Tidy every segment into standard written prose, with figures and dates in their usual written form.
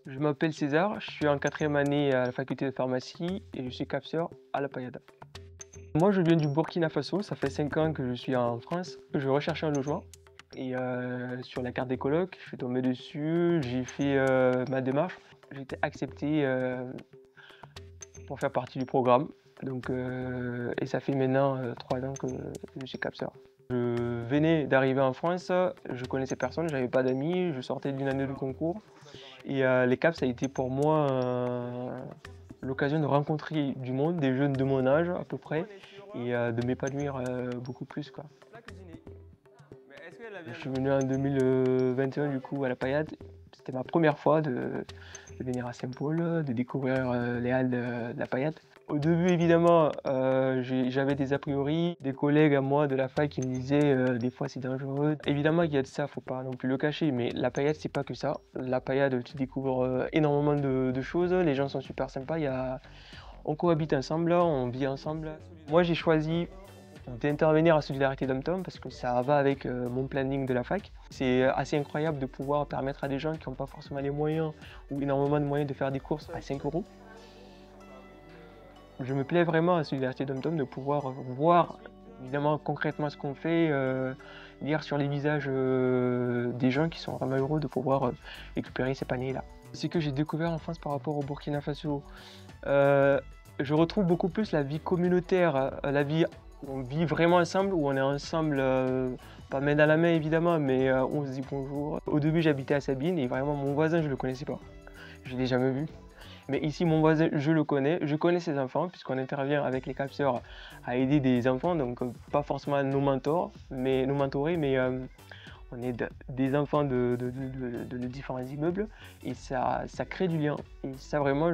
Je m'appelle César, je suis en quatrième année à la faculté de pharmacie et je suis capseur à la Payada. Moi, je viens du Burkina Faso, ça fait 5 ans que je suis en France. Je recherche un logement et sur la carte des colocs, je suis tombé dessus, j'ai fait ma démarche. J'ai été accepté pour faire partie du programme. Et ça fait maintenant 3 ans que je suis capseur. Je venais d'arriver en France, je connaissais personne, j'avais pas d'amis, je sortais d'une année de concours. Et les CAP, ça a été pour moi l'occasion de rencontrer du monde, des jeunes de mon âge à peu près, et de m'épanouir beaucoup plus, quoi. Je suis venu en 2021 du coup à la Payade. C'était ma première fois de venir à Saint-Paul, de découvrir les halles de la Payade. Au début, évidemment, j'avais des a priori, des collègues à moi de la fac qui me disaient des fois c'est dangereux. Évidemment qu'il y a de ça, faut pas non plus le cacher, mais la Payade c'est pas que ça. La Payade, tu découvres énormément de choses, les gens sont super sympas, on cohabite ensemble, on vit ensemble. Moi j'ai choisi d'intervenir à Solidarité Dom-Tom parce que ça va avec mon planning de la fac. C'est assez incroyable de pouvoir permettre à des gens qui n'ont pas forcément les moyens ou énormément de moyens de faire des courses à 5 euros. Je me plais vraiment à Solidarité Dom-Tom de pouvoir voir évidemment concrètement ce qu'on fait, lire sur les visages des gens qui sont vraiment heureux de pouvoir récupérer ces paniers-là. Ce que j'ai découvert en France par rapport au Burkina Faso, je retrouve beaucoup plus la vie communautaire, la vie où on vit vraiment ensemble, où on est ensemble, pas main dans la main évidemment, mais on se dit bonjour. Au début j'habitais à Sabine et vraiment mon voisin je le connaissais pas, je l'ai jamais vu. Mais ici, mon voisin, je connais ses enfants, puisqu'on intervient avec les capseurs à aider des enfants, donc pas forcément nos mentors, mais nos mentorés, mais on est des enfants de différents immeubles, et ça crée du lien. Et ça, vraiment,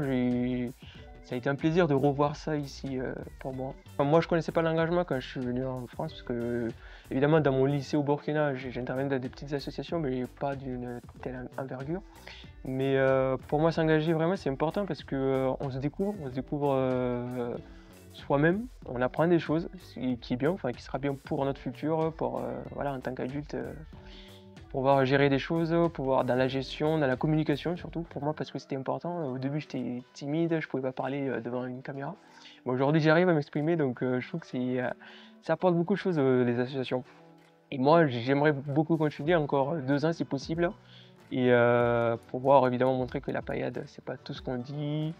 ça a été un plaisir de revoir ça ici pour moi. Enfin, moi, je connaissais pas l'engagement quand je suis venu en France, parce que, évidemment, dans mon lycée au Burkina, j'intervenais dans des petites associations, mais pas d'une telle envergure. Mais pour moi, s'engager vraiment, c'est important parce que on se découvre soi-même, on apprend des choses, qui est bien, enfin qui sera bien pour notre futur, pour voilà, en tant qu'adulte, pouvoir gérer des choses, pouvoir dans la gestion, dans la communication surtout pour moi parce que c'était important. Au début, j'étais timide, je pouvais pas parler devant une caméra. Mais aujourd'hui, j'arrive à m'exprimer, donc je trouve que ça apporte beaucoup de choses les associations. Et moi, j'aimerais beaucoup continuer encore 2 ans si possible. Et pouvoir évidemment montrer que la Payade, c'est pas tout ce qu'on dit,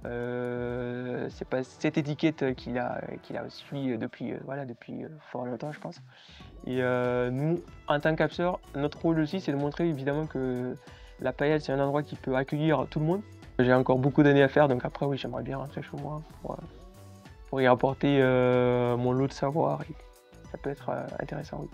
c'est pas cette étiquette qu'il a suivi depuis, voilà, depuis fort longtemps, je pense. Et nous, en tant qu'abseurs, notre rôle aussi, c'est de montrer évidemment que la Payade, c'est un endroit qui peut accueillir tout le monde. J'ai encore beaucoup d'années à faire, donc après, oui, j'aimerais bien rentrer chez moi pour y apporter mon lot de savoir. Et ça peut être intéressant, oui.